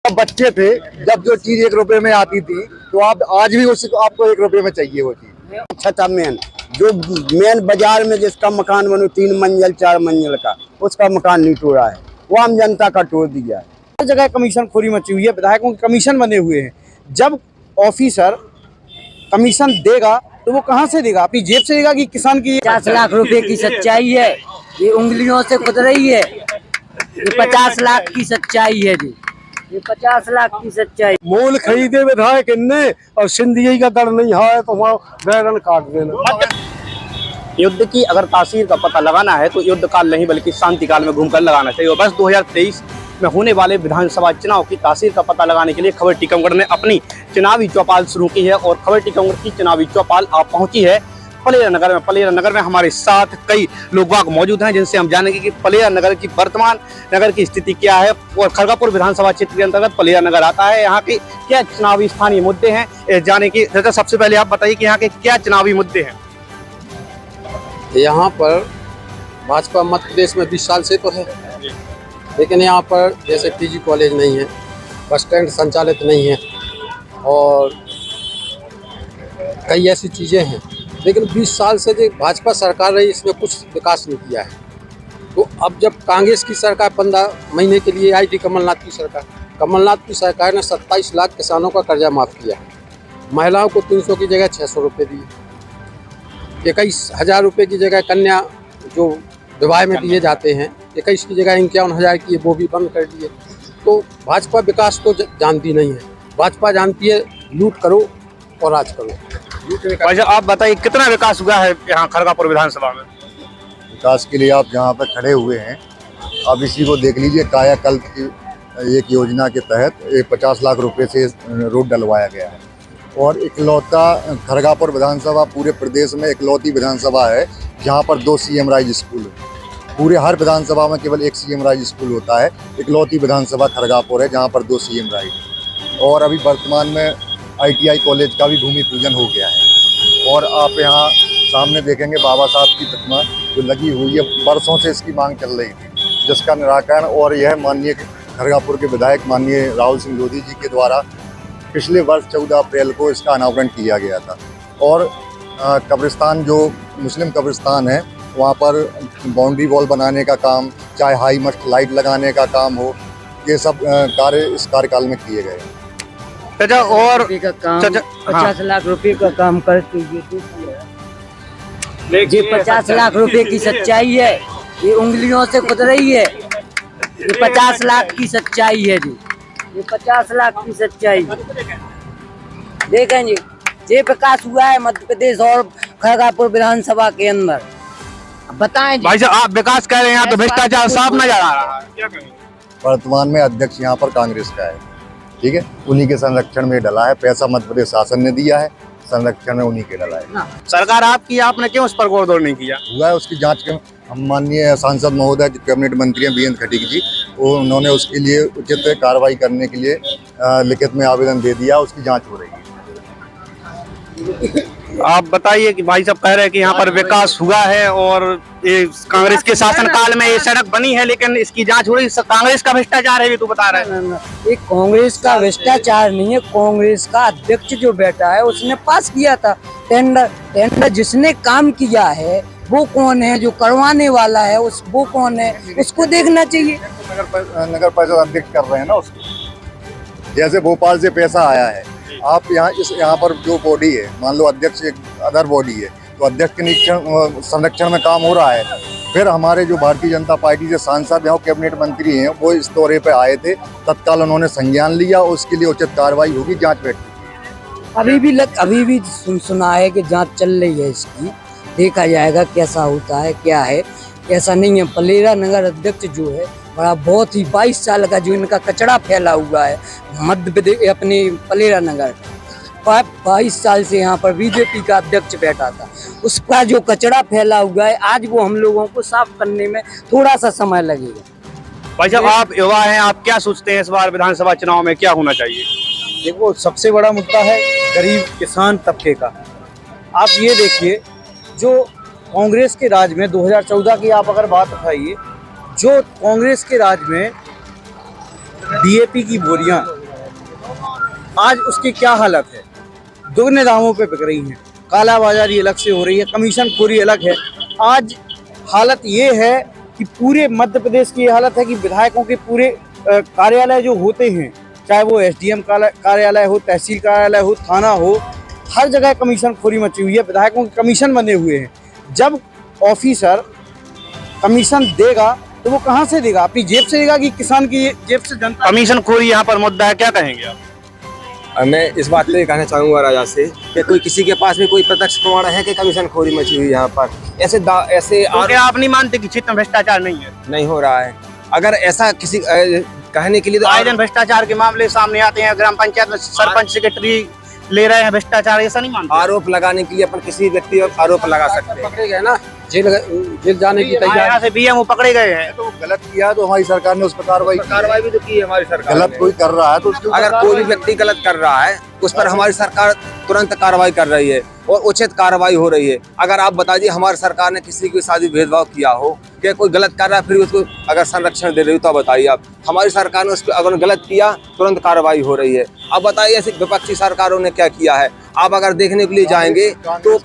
बच्चे थे जब जो चीज 1 रुपए में आती थी, तो आप आज भी उसको आपको 1 रुपए में चाहिए वो चीज। छठा मेन जो मेन बाजार में जिसका मकान बनो 3 मंजिल 4 मंजिल का, उसका मकान नहीं तोड़ा है, वो आम जनता का तोड़ दिया है। हर जगह कमीशन खोरी मची हुई है, विधायकों के कमीशन बने हुए हैं। जब ऑफिसर कमीशन देगा तो वो कहाँ से देगा? अपनी जेब से देगा कि किसान की? 50 लाख रुपए की सच्चाई है, ये उंगलियों से खुद रही है। ये 50 लाख की सच्चाई है जी, ये 50 लाख की सच्चाई। मूल खरीदे विधायक इनने और सिंधिया का दर नहीं है तो वहाँ बैरन काट देना। युद्ध की अगर तासीर का पता लगाना है तो युद्ध काल नहीं बल्कि शांति काल में घूमकर लगाना चाहिए। और बस 2023 में होने वाले विधानसभा चुनाव की तासीर का पता लगाने के लिए खबर टीकमगढ़ ने अपनी चुनावी चौपाल शुरू की है और खबर टीकमगढ़ की चुनावी चौपाल आप पहुंची है पलेरा नगर में। पलेरा नगर में हमारे साथ कई लोग मौजूद हैं जिनसे हम जानेंगे कि पलेरा नगर की वर्तमान नगर की स्थिति क्या है और खड़गापुर विधानसभा क्षेत्र के अंतर्गत पलेरा नगर आता है। यहाँ के क्या चुनावी स्थानीय मुद्दे हैं जाने की। सबसे पहले आप बताइए कि यहाँ के क्या चुनावी मुद्दे हैं। यहाँ पर भाजपा मध्य प्रदेश में 20 साल से तो है, लेकिन यहाँ पर जैसे पीजी कॉलेज नहीं है, बस स्टैंड संचालित नहीं है और कई ऐसी चीज़ें हैं। लेकिन 20 साल से जो भाजपा सरकार रही इसमें कुछ विकास नहीं किया है। तो अब जब कांग्रेस की सरकार 15 महीने के लिए आई थी, कमलनाथ की सरकार ने 27 लाख किसानों का कर्जा माफ़ किया, महिलाओं को 300 की जगह 600 रुपये दिए, 21,000 रुपये की जगह कन्या जो विवाह में दिए जाते हैं 21 की जगह 51,000 की, वो भी बंद कर दिए। तो भाजपा विकास तो जानती नहीं है, भाजपा जानती है लूट करो और राज करो। भाई आप बताइए कितना विकास हुआ है यहाँ खड़गापुर विधानसभा में? विकास के लिए आप जहाँ पे खड़े हुए हैं, अब इसी को देख लीजिए। कायाकल्प की एक योजना के तहत 50 लाख रुपए से रोड डलवाया गया है और इकलौता खड़गापुर विधानसभा पूरे प्रदेश में इकलौती विधानसभा है जहाँ पर 2 CM राइज स्कूल है। पूरे हर विधानसभा में केवल 1 CM राइज स्कूल होता है। इकलौती विधानसभा खड़गापुर है जहाँ पर 2 CM राइज। और अभी वर्तमान में ITI कॉलेज का भी भूमि पूजन हो गया है। और आप यहाँ सामने देखेंगे बाबा साहब की प्रतिमा जो लगी हुई है, वर्षों से इसकी मांग चल रही थी, जिसका निराकरण और यह माननीय खड़गापुर के विधायक माननीय राहुल सिंह लोधी जी के द्वारा पिछले वर्ष 14 अप्रैल को इसका अनावरण किया गया था। और कब्रिस्तान जो मुस्लिम कब्रिस्तान है वहाँ पर बाउंड्री वॉल बनाने का काम, चाहे हाई मस्ट लाइट लगाने का काम हो, ये सब कार्य इस कार्यकाल में किए गए। और का काम 50 लाख रुपए का काम करते ये 50 लाख रुपए की सच्चाई है, ये उंगलियों से खुद रही है। ये 50 लाख की सच्चाई है जी, ये 50 लाख की सच्चाई। देखें जी, ये विकास हुआ है मध्य प्रदेश और खड़गापुर विधानसभा के अंदर। बताएं जी। भाई साहब आप विकास कह रहे हैं, यहाँ तो भ्रष्टाचार साफ नजर आ रहा है। वर्तमान में अध्यक्ष यहाँ पर कांग्रेस का है, ठीक है, उन्हीं के संरक्षण में डला है। पैसा मध्य प्रदेश शासन ने दिया है, संरक्षण में उन्हीं के डला है। सरकार आपकी, आपने क्यों उस पर गौर नहीं किया? हुआ है उसकी जांच के। हम माननीय सांसद महोदय जो कैबिनेट मंत्री हैं बीएन खटीक जी, उन्होंने उसके लिए उचित कार्रवाई करने के लिए लिखित में आवेदन दे दिया, उसकी जांच हो रही है। आप बताइए कि भाई साहब कह रहे हैं कि यहाँ पर विकास हुआ है और ये कांग्रेस के शासनकाल में ये सड़क बनी है, लेकिन इसकी जांच हो रही है। कांग्रेस का भ्रष्टाचार है, ये तो बता रहे हैं। ये कांग्रेस का भ्रष्टाचार नहीं है, कांग्रेस का अध्यक्ष जो बैठा है उसने पास किया था टेंडर। जिसने काम किया है वो कौन है, जो करवाने वाला है वो कौन है, उसको देखना चाहिए। नगर परिषद अध्यक्ष कर रहे हैं ना उसको। जैसे भोपाल से पैसा आया है, आप यहाँ पर जो बॉडी है, मान लो अध्यक्ष एक अदर बॉडी है, तो अध्यक्ष के संरक्षण में काम हो रहा है। फिर हमारे जो भारतीय जनता पार्टी से सांसद हैं, कैबिनेट मंत्री हैं, वो इस दौरे पे आए थे, तत्काल उन्होंने संज्ञान लिया, उसके लिए उचित कार्रवाई होगी, जांच बैठी। अभी भी सुना है कि जांच चल रही है इसकी, देखा जाएगा कैसा होता है क्या है। ऐसा नहीं है, पलेरा नगर अध्यक्ष जो है बड़ा बहुत ही 22 साल का जो इनका कचरा फैला हुआ है मध्य प्रदेश अपने पलेरा नगर 22 साल से यहाँ पर बीजेपी का अध्यक्ष बैठा था, उसका जो कचरा फैला हुआ है आज वो हम लोगों को साफ करने में थोड़ा सा समय लगेगा। भाई साहब आप युवा हैं, आप क्या सोचते हैं इस बार विधानसभा चुनाव में क्या होना चाहिए? देखो, सबसे बड़ा मुद्दा है गरीब किसान तबके का। आप ये देखिए, जो कांग्रेस के राज में 2014 की आप अगर बात उठाइए, जो कांग्रेस के राज में DAP की बोरियां आज उसकी क्या हालत है। दुगने दामों पे बिक रही हैं, काला बाजारी अलग से हो रही है, कमीशन खोरी अलग है। आज हालत ये है कि पूरे मध्य प्रदेश की ये हालत है कि विधायकों के पूरे कार्यालय जो होते हैं, चाहे वो एसडीएम कार्यालय हो, तहसील कार्यालय हो, थाना हो, हर जगह कमीशन खोरी मची हुई है। विधायकों के कमीशन बने हुए हैं। जब ऑफिसर कमीशन देगा तो वो कहाँ से देगा? अपनी जेब से देगा कि किसान की जेब से? जनता कमीशन खोरी यहाँ पर मुद्दा है, क्या कहेंगे आप? मैं इस बात पे कहना चाहूँगा राजा से कि कोई किसी के पास भी कोई प्रत्यक्ष प्रमाण है कि कमीशन खोरी मची हुई यहाँ पर ऐसे तो क्या आप नहीं मानते कि क्षेत्र में भ्रष्टाचार नहीं है? नहीं हो रहा है। अगर ऐसा किसी कहने के लिए तो आए दिन भ्रष्टाचार के मामले सामने आते हैं। ग्राम पंचायत में सरपंच सेक्रेटरी ले रहे हैं भ्रष्टाचार, ऐसा नहीं मानते? आरोप लगाने के लिए अपन किसी व्यक्ति पर आरोप लगा सकते हैं। पकड़े गए ना, जेल जाने की तैयारी। यहाँ से बीएमओ पकड़े गए हैं। तो गलत किया तो हमारी सरकार ने उस पर कार्रवाई भी तो की है हमारी सरकार। गलत कोई कर रहा है तो उसके ऊपर अगर कोई भी व्यक्ति गलत कर रहा है उस पर हमारी सरकार तुरंत कार्रवाई कर रही है और उचित कार्रवाई हो रही है। अगर आप बता दीजिए हमारी सरकार ने किसी के साथ भेदभाव किया हो कि कोई गलत कर रहा है फिर उसको अगर संरक्षण दे रही हो तो बताइए आप। हमारी सरकार ने उस पर अगर गलत किया तुरंत कार्रवाई हो रही है। अब बताइए ऐसी विपक्षी सरकारों ने क्या किया है? आप अगर देखने के लिए जाएंगे तो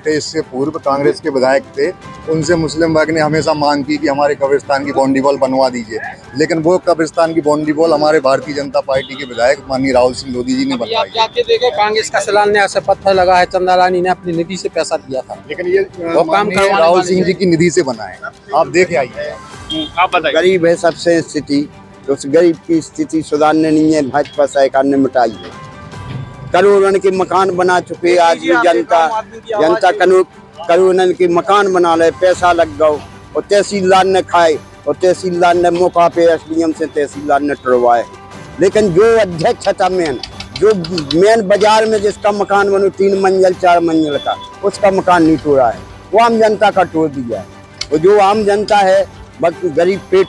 इससे पूर्व कांग्रेस के विधायक थे, उनसे मुस्लिम वर्ग ने हमेशा मांग की कि हमारे कब्रिस्तान की बाउंड्री वॉल बनवा दीजिए, लेकिन वो कब्रिस्तान की बाउंड्री वॉल हमारे भारतीय जनता पार्टी के विधायक माननीय राहुल सिंह लोधी जी ने बनवाई। जाके देखे कांग्रेस का शिलान्यास से पत्थर लगा है, चंदा रानी ने अपनी निधि से पैसा दिया था, लेकिन ये वो काम करवाने राहुल वाले सिंह जी की निधि से बना है। आप देखे आइए। आप बताइए। गरीब है सबसे स्थिति, तो उस गरीब की स्थिति सुधारने नहीं है, भाजपा सरकार ने मिटाई है। करोड़ों के मकान बना चुके आज भी जनता करोड़ों के मकान बना ले, पैसा लग गओ और तहसीलदार ने खाए और तहसीलदार ने मौका पे एसडीएम से तहसीलदार ने टरवाए। लेकिन जो अध्यक्ष था मेन बाजार में जिसका मकान बनो 3 मंजिल 4 मंजिल का, उसका मकान नहीं तोड़ा है, वो आम जनता का तोड़ दिया है। और जो आम जनता है बस गरीब पेट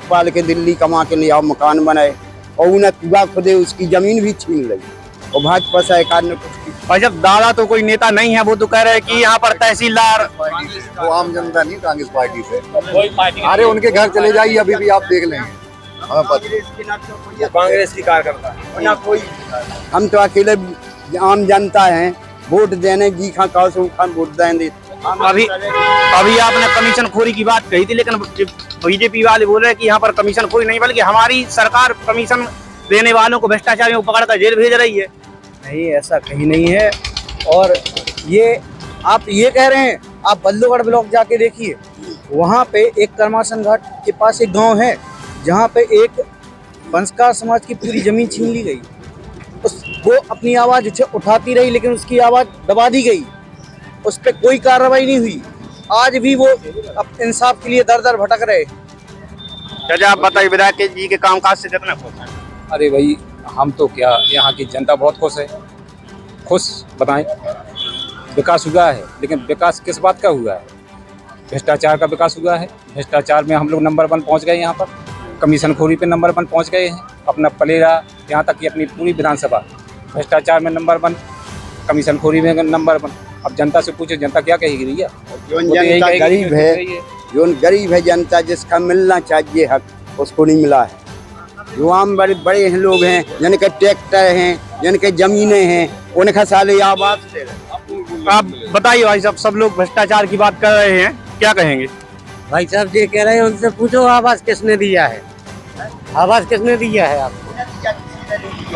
पाल के दिल्ली कमा के ले आओ मकान बनाए और उन्हें पूरा खुदे उसकी जमीन भी छीन ली और भाजपा सरकार ने कुछ और जब दादा तो कोई नेता नहीं है, वो तो कह रहे हैं कि यहाँ पर तहसीलदार वो आम जनता नहीं, कांग्रेस पार्टी से। अरे उनके घर चले जाइए, अभी भी आप देख लेंगे, हमें पता कांग्रेस की कार्यकर्ता ना कोई। हम तो अकेले आम जनता हैं, वोट देने जी खान वोट देंगे। अभी आपने कमीशन खोरी की बात कही थी, लेकिन बीजेपी वाले बोल रहे हैं कि यहाँ पर कमीशन खोरी नहीं बल्कि हमारी सरकार कमीशन देने वालों को भ्रष्टाचारियों को पकड़कर जेल भेज रही है। नहीं, ऐसा कहीं नहीं है। और ये आप ये कह रहे हैं, आप बल्लूगढ़ ब्लॉक जाके देखिए, वहाँ पे एक करमासन घाट के पास एक गांव है जहाँ पे एक बंसकार समाज की पूरी जमीन छीन ली गई। वो अपनी आवाज़ उठाती रही लेकिन उसकी आवाज़ दबा दी गई, उस पर कोई कार्रवाई नहीं हुई। आज भी वो इंसाफ के लिए दर दर भटक रहे। चाचा आप बताइए, विधायक जी के कामकाज से कितना खुश है? अरे भाई हम तो क्या, यहाँ की जनता बहुत खुश है। खुश बताएं, विकास हुआ है, लेकिन विकास किस बात का हुआ है? भ्रष्टाचार का विकास हुआ है। भ्रष्टाचार में हम लोग नंबर 1 पहुँच गए, यहाँ पर कमीशन खोरी पे नंबर 1 पहुँच गए हैं। अपना पलेरा यहाँ तक कि अपनी पूरी विधानसभा भ्रष्टाचार में नंबर 1, कमीशन खोरी में नंबर 1। अब जनता से पूछो, जनता क्या कहेगी भैया? जो गरीब है जनता, जिसका मिलना चाहिए हक उसको नहीं मिला है। जो आम बड़े हैं लोग हैं, जिनके ट्रैक्टर हैं, जिनके जमीनें हैं, उनका साले आवाज दे रहे। आप बताइए भाई साहब, सब लोग भ्रष्टाचार की बात कर रहे हैं, क्या कहेंगे? भाई साहब ये कह रहे हैं, उनसे पूछो आवाज किसने दिया है, आवाज किसने दिया है आपको?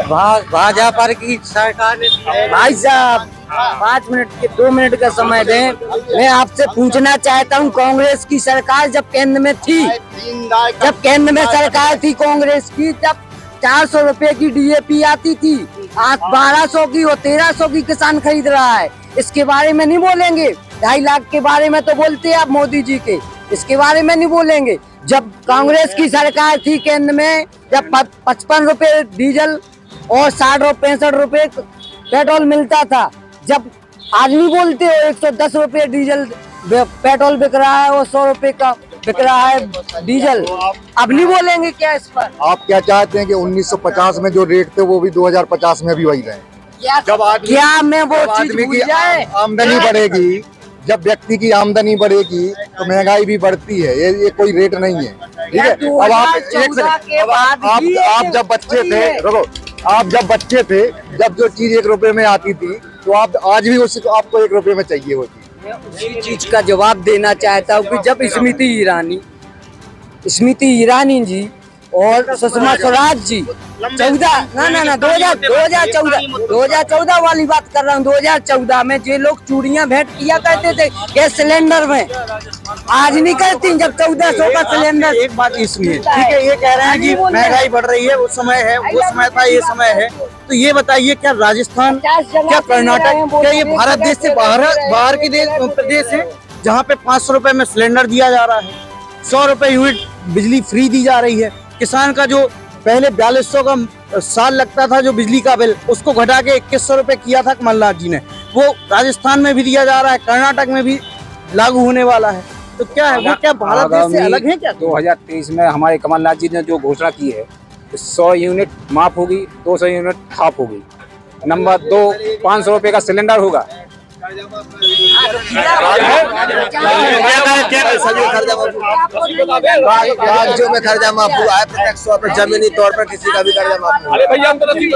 भाजपा की सरकार ने दिया है। भाई साहब 5 मिनट के 2 मिनट का समय दें, मैं आपसे पूछना चाहता हूं, कांग्रेस की सरकार जब केंद्र में थी, जब केंद्र में सरकार थी कांग्रेस की, जब 400 रुपए की डीएपी आती थी, आज 1200 की और 1300 की किसान खरीद रहा है। इसके बारे में नहीं बोलेंगे? 2.5 लाख के बारे में तो बोलते हैं आप मोदी जी के, इसके बारे में नहीं बोलेंगे? जब कांग्रेस की सरकार थी केंद्र में, जब 55 रुपए डीजल और 65 रुपए पेट्रोल मिलता था, जब आज नहीं बोलते हो 110 रुपए डीजल पेट्रोल बिक रहा है और 100 रुपए का बिक रहा है डीजल, अब नहीं बोलेंगे क्या इस पर? आप क्या चाहते हैं कि 1950 में जो रेट थे वो भी 2050 में भी वही रहे? जब क्या मैं वो चीज भूल जाए? आमदनी बढ़ेगी, जब व्यक्ति की आमदनी बढ़ेगी तो महंगाई भी बढ़ती है, ये कोई रेट नहीं है, ठीक है? अब आप जब बच्चे थे, रुको, आप जब बच्चे थे, जब जो चीज 1 रुपए में आती थी, तो आप आज भी उसको आपको 1 रुपए में चाहिए होती। मैं उसी चीज का जवाब देना चाहता हूँ कि जब स्मृति ईरानी जी और सुषमा स्वराज जी 2014 वाली बात कर रहा हूँ। 2014 में जो लोग चूड़ियां भेंट किया करते थे गैस सिलेंडर में, आज नहीं करती जब 1400 का सिलेंडर। एक बात इसमें ठीक है, ये कह रहे हैं कि महंगाई बढ़ रही है, वो समय है, वो समय था, ये समय है। तो ये बताइए, क्या राजस्थान, क्या कर्नाटक, क्या ये भारत देश से बाहर के प्रदेश है जहाँ पे 500 रुपए में सिलेंडर दिया जा रहा है, 100 रुपए यूनिट बिजली फ्री दी जा रही है। किसान का जो पहले 4200 का साल लगता था जो बिजली का बिल, उसको घटा के 2100 रुपए किया था कमलनाथ जी ने, वो राजस्थान में भी दिया जा रहा है, कर्नाटक में भी लागू होने वाला है। तो क्या है वो, क्या भारत देश से अलग है क्या? 2023 में हमारे कमलनाथ जी ने जो घोषणा की है, 100 यूनिट माफ होगी, 200 यूनिट हाफ होगी। नंबर 2, 500 रुपए का सिलेंडर होगा। राज्यों में कर्जा माफ हुआ है, प्रत्यक्ष तौर पर, जमीनी तौर पर किसी का भी कर्जा माफ नहीं हुआ।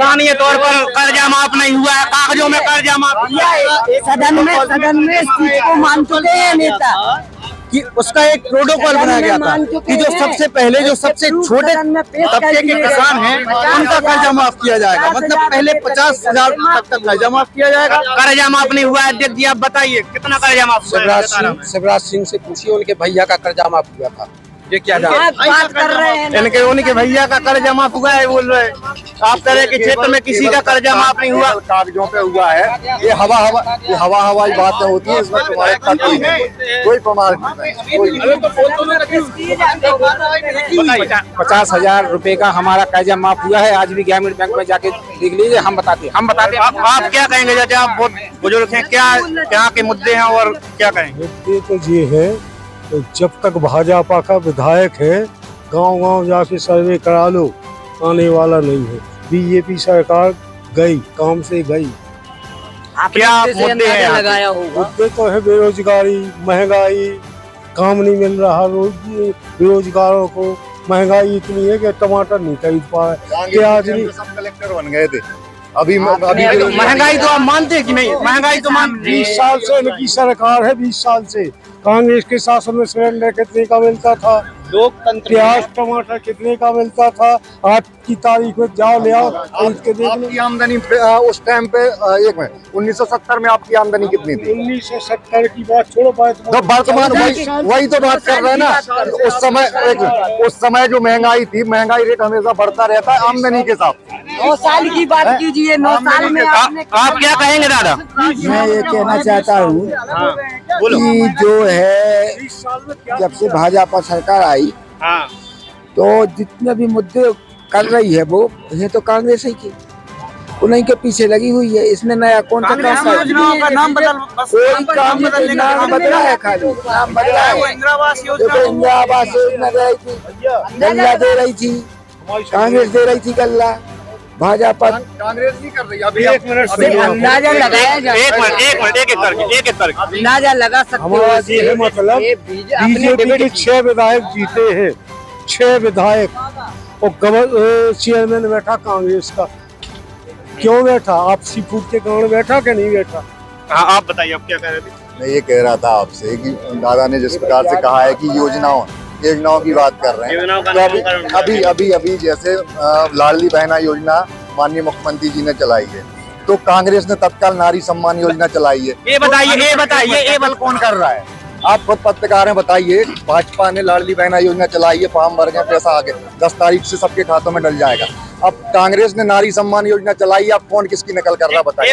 कानूनी तौर पर कर्जा माफ नहीं हुआ है, कागजों में कर्जा माफ हुआ है। सदन में इस चीज को मान चुके हैं नेता कि उसका एक प्रोटोकॉल बनाया गया था कि जो सबसे पहले, जो सबसे छोटे तबके के किसान हैं, उनका कर्जा माफ किया जाएगा। मतलब पहले 50,000 तक कर्जा माफ किया जाएगा। कर्जा माफ नहीं हुआ है। अध्यक्ष जी आप बताइए कितना कर्जा माफ हुआ है? शिवराज सिंह से पूछिए, उनके भैया का कर्जा माफ हुआ था। ये क्या बात कर रहे हैं। इनके उनके भैया का कर्जा माफ हुआ है बोल रहे हैं। आप तरह के क्षेत्र में किसी का कर्जा माफ नहीं हुआ, कागजों पे हुआ है। ये हवाई बातें होती है, इसमें तुम्हारे तथ्य नहीं, कोई प्रमाण नहीं। 50,000 रुपए का हमारा कर्जा माफ हुआ है। आज भी ग्रामीण बैंक में जाके देख लीजिए, हम बताते आप क्या कहेंगे? जैसे आप बहुत बुजुर्ग हैं, क्या के मुद्दे हैं और क्या कहेंगे? मुद्दे तो ये है, जब तक भाजपा का विधायक है, गांव-गांव जाके सर्वे करा लो, आने वाला नहीं है। बीजेपी सरकार गई, काम से गई। क्या मुद्दे हैं लगाया होगा? मुद्दे तो है बेरोजगारी, महंगाई, काम नहीं मिल रहा, बेरोजगारों को महंगाई इतनी है कि टमाटर नहीं खरीद पा रहे। आज नहीं, सब कलेक्टर बन गए थे। अभी महंगाई तो आप मानते हैं कि नहीं? महंगाई तो 20 साल से इनकी सरकार है, 20 साल से। कांग्रेस के शासन में सिलेंडर कितने का मिलता था, प्याज टमाटर कितने का मिलता था, आज की तारीख में जाओ ले आओ खरीद के देख लो। आपकी आमदनी उस टाइम पे 1970 में आपकी आमदनी कितनी थी? 1970 की बात छोड़ो, तो वर्तमान वही तो बात कर रहे हैं ना। उस समय जो महंगाई थी, महंगाई रेट हमेशा बढ़ता रहता है आमदनी के साथ। 9 साल की बात कीजिए, 9 साल में आप क्या कहेंगे दादा? मैं ये कहना चाहता हूँ कि जो है, जब से भाजपा सरकार आई, तो जितने भी मुद्दे कर रही है वो ये तो कांग्रेस ही की, उन्हीं के पीछे लगी हुई है। इसमें नया कौन सा काम योजनाओं का नाम बदल, कोई काम नाम बदला है, खाली नाम बदला है। इंदिरा आवास देखो, इंदिरा आवास योजना दे रही थी, गल्ला दे रही थी, कांग्रेस दे रही थी गल्ला, भाजपा कांग्रेस नहीं कर रही। अभी एक मिनट से अंदाजा लगाया जाए। एक मिनट एक करके अंदाजा लगा सकते हमारा ये मतलब बीजेपी के 6 विधायक जीते हैं, 6 विधायक, और चेयरमैन बैठा कांग्रेस का। क्यों बैठा? आप सीफूड के कारण बैठा कि नहीं बैठा? हाँ, आप बताइए, आप क्या कह रहे थे? मैं ये कह रहा था आपसे कि दादा ने जिस प्रकार से कहा है कि योजनाओं की बात कर रहे हैं, तो अभी जैसे लाडली बहना योजना माननीय मुख्यमंत्री जी ने चलाई है, तो कांग्रेस ने तत्काल नारी सम्मान योजना चलाई है। ये बताइए ये बल कौन कर रहा है? आप खुद पत्रकार हैं, बताइए। भाजपा ने लाडली बहना योजना चलाई है, फॉर्म भर गए, पैसा आ गया, 10 तारीख से सबके खातों में डल जाएगा। अब कांग्रेस ने नारी सम्मान योजना चलाई है, अब कौन किसकी नकल कर रहा है बताइए?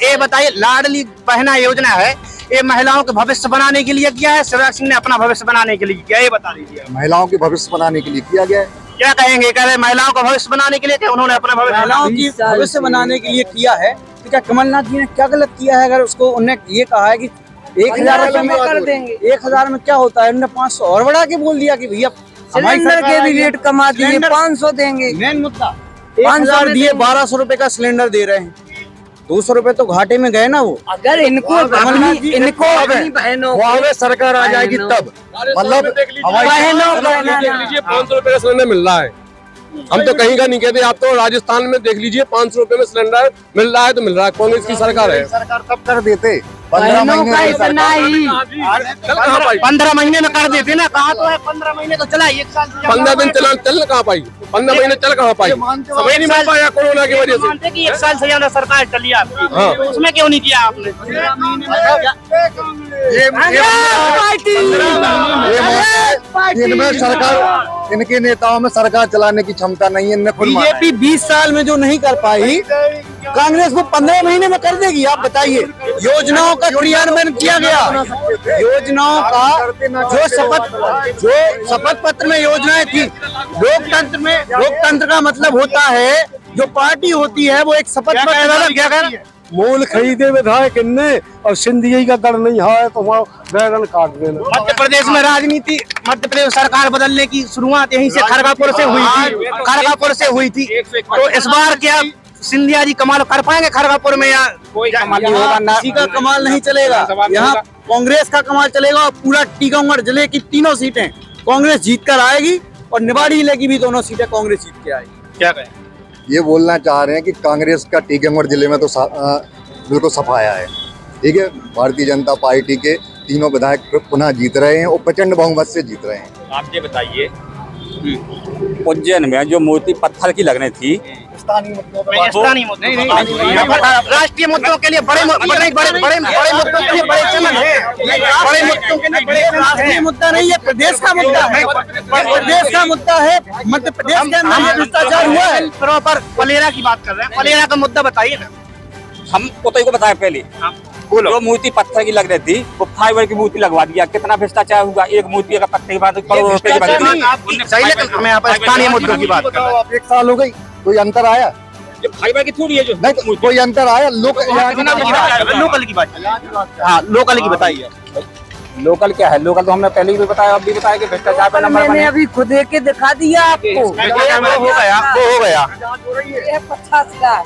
ये बताइए लाडली बहना योजना है, ये महिलाओं के भविष्य बनाने के लिए किया है, शिवराज सिंह ने अपना भविष्य बनाने के लिए किया, ये बता दीजिए। महिलाओं के भविष्य बनाने के लिए किया गया है। क्या कहेंगे? कह रहे महिलाओं का भविष्य बनाने के लिए, क्या उन्होंने अपना महिलाओं की भविष्य बनाने के लिए किया है? तो क्या कमलनाथ जी ने क्या गलत किया है? अगर उसको उन्होंने ये कहा है कि 1000 रुपए में कर देंगे, 1000 में क्या होता है, उन्होंने 500 और बढ़ा के बोल दिया कि भैया सिलेंडर के भी रेट कमा दिए, 500 देंगे। मेन मुद्दा 5,000 दिए, 1200 रुपए का सिलेंडर दे रहे हैं, 200 रुपए तो घाटे में गए ना वो। अगर इनको बहनों सरकार आ जाएगी तब, मतलब 500 रुपए का सिलेंडर मिल रहा है, हम तो कहीं का नहीं कहते। आप तो राजस्थान में देख लीजिए 500 रुपए में सिलेंडर मिल रहा है तो मिल रहा है। कांग्रेस की सरकार है। सरकार तब कर देते 15 महीने में सरकार 15 महीने में कर देते ना, कहा तो है 15 महीने तो चला, 1 साल से 15 दिन चल कहाँ पाई, 15 महीने चल कहाँ पाई, समय नहीं मिल पाया कोरोना की वजह से। मानते कि 1 साल से ज्यादा सरकार चली आपकी, हाँ। तो उसमें क्यों नहीं किया आपने? इनमें सरकार, इनके नेताओं में सरकार चलाने की क्षमता नहीं है। इनने खुद माना है। बीजेपी 20 साल में जो नहीं कर पाई, कांग्रेस को 15 महीने में कर देगी। आप बताइए, योजनाओं का क्रियान्वयन किया गया, योजनाओं का जो शपथ पत्र में योजनाएं थी। लोकतंत्र का मतलब होता है, जो पार्टी होती है वो एक शपथ पत्र मूल खरीदे विधायक इनने और सिंधिया का गढ़ नहीं है तो वहाँ बैगन काट देना। मध्य प्रदेश में राजनीति, मध्य प्रदेश सरकार बदलने की शुरुआत यहीं से खड़गापुर से हुई थी। तो इस बार क्या सिंधिया जी कमाल कर पाएंगे खड़गापुर में? या कोई कमाल नहीं होगा ना, किसी का कमाल नहीं चलेगा। यहाँ कांग्रेस का कमाल चलेगा और पूरा टीकमगढ़ जिले की तीनों सीटें कांग्रेस जीत कर आएगी और निवाड़ी जिले की भी दोनों सीटें कांग्रेस जीत के आएगी। क्या कहें? ये बोलना चाह रहे हैं कि कांग्रेस का टीकमगढ़ जिले में तो बिल्कुल सफाया है। ठीक है, भारतीय जनता पार्टी के तीनों विधायक पुनः जीत रहे हैं और प्रचंड बहुमत से जीत रहे हैं। आप ये बताइए, उज्जैन में जो मूर्ति पत्थर की लगनी थी, स्थानीय मुद्दों राष्ट्रीय मुद्दों के लिए बड़े मुद्दों के लिए बड़े चमन है। बड़े मुद्दों के लिए बड़े राष्ट्रीय मुद्दा नहीं है, प्रदेश का मुद्दा है। प्रदेश का मुद्दा है। मध्य प्रदेश के अंदर भ्रष्टाचार हुआ है। प्रॉपर पलेरा की बात कर रहे हैं, पलेरा का मुद्दा बताइए ना। हम को बताया पहले। जो मूर्ति पत्थर की लग रही थी वो फाइबर की मूर्ति लगवा दिया। कितना भ्रष्टाचार हुआ, एक मूर्ति का पत्थर की बात करोड़ों रुपए की बनती। सही, लेकिन हमें यहाँ पर स्थानीय मुद्दों की बात कर रहे हैं। 1 साल हो गई, कोई अंतर आया? ये फाइबर की थोड़ी है जो नहीं, कोई अंतर आया? लोकल की बात, हाँ लोकल की बताइए। लोकल क्या है? लोकल तो हमने पहले भी बताया, अब भी बताया कि भ्रष्टाचार पे नंबर मैंने अभी खुद के दिखा दिया आपको। वो हो गया। 50 लाख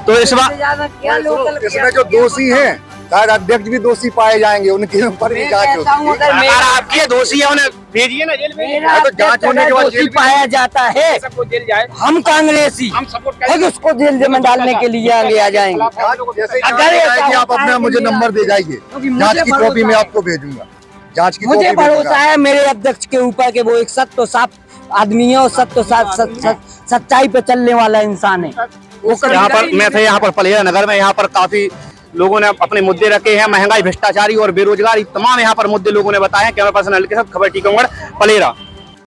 तो इस बार ज्यादा क्या लोकल इसमें जो दोषी हैं, शायद अध्यक्ष भी दोषी पाए जाएंगे, उनके ऊपर भी जांच होगी। अगर आपके दोषी है उन्हें भेजिए ना जेल में। तो जांच होने के बाद जेल पाया जाता है, सबको जेल जाए। हम कांग्रेसी हम सपोर्ट खुद उसको जेल में डालने के लिए आगे आ जाएंगे। अगर ऐसा आप अपना मुझे नंबर दे जाइए, जांच की कॉपी में आपको भेजूंगा। जांच की मुझे कॉपी भरोसा है मेरे अध्यक्ष के ऊपर कि वो एक सत्य और साफ आदमी है और सत्य सच्चाई पे चलने वाला इंसान है। यहाँ पर मैं था, यहाँ पर पलेरा नगर में, यहाँ पर काफी लोगों ने अपने मुद्दे रखे हैं। महंगाई, भ्रष्टाचारी और बेरोजगारी, तमाम यहाँ पर मुद्दे लोगों ने बताए हैं। कैमरा पर्सन के साथ खबर टीकमगढ़ पलेरा।